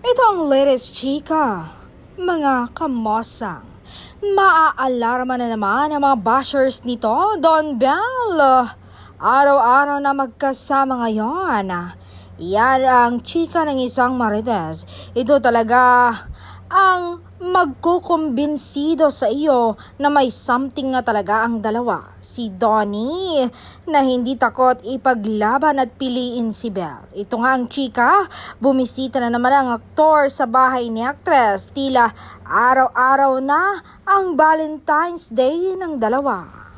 Ito ang latest chika, mga kamosang. Maaalarma na naman ang mga bashers nito, Don Bell. Araw-araw na magkasama ngayon. Yan ang chika ng isang marites. Ito talaga ang magkukumbinsido sa iyo na may something na talaga ang dalawa. Si Donnie na hindi takot ipaglaban at piliin si Belle. Ito nga ang chika, bumisita na naman ang aktor sa bahay ni aktres. Tila araw-araw na ang Valentine's Day ng dalawa.